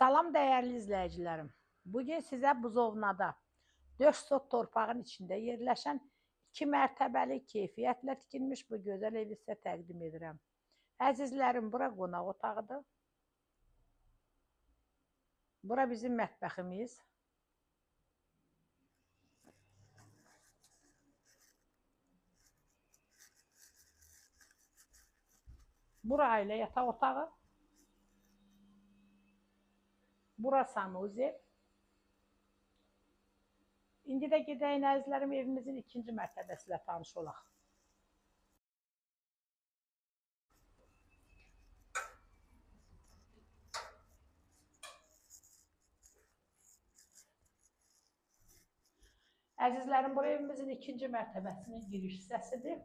Salam dəyərli izləyicilərim. Bugün sizə buzovnada 4 sot torpağın içində yerləşən 2 mərtəbəli keyfiyyətlə tikilmiş bu gözəl evi sizə təqdim edirəm. Əzizlərim, bura qonaq otağıdır. Bura bizim mətbəximiz. Bura ailə yataq otağı. Bura sanuzel. İndi də gedəyin əzizlərim evimizin ikinci mərtəbəsi ilə tanış olaq. Əzizlərim, bu evimizin ikinci mərtəbəsinin giriş hissəsidir.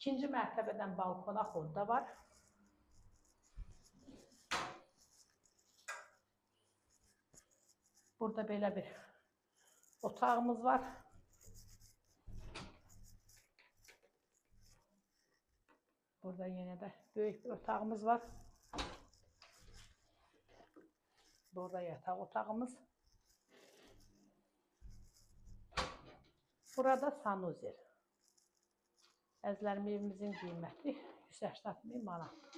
İkinci mərtəbədən balkona xodda var. Burada belə bir otağımız var. Burada yenə də böyük bir otağımız var. Burada yataq otağımız. Burada sanuzel. Əzizlərim, evimizin qiyməti 180 min manat.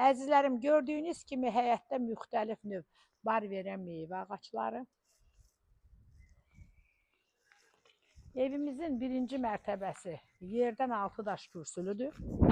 Əzizlərim, gördüyünüz kimi həyətdə müxtəlif növ bar verən meyvə ağacları. Evimizin birinci mərtəbəsi yerdən 6 daş kürsülüdür.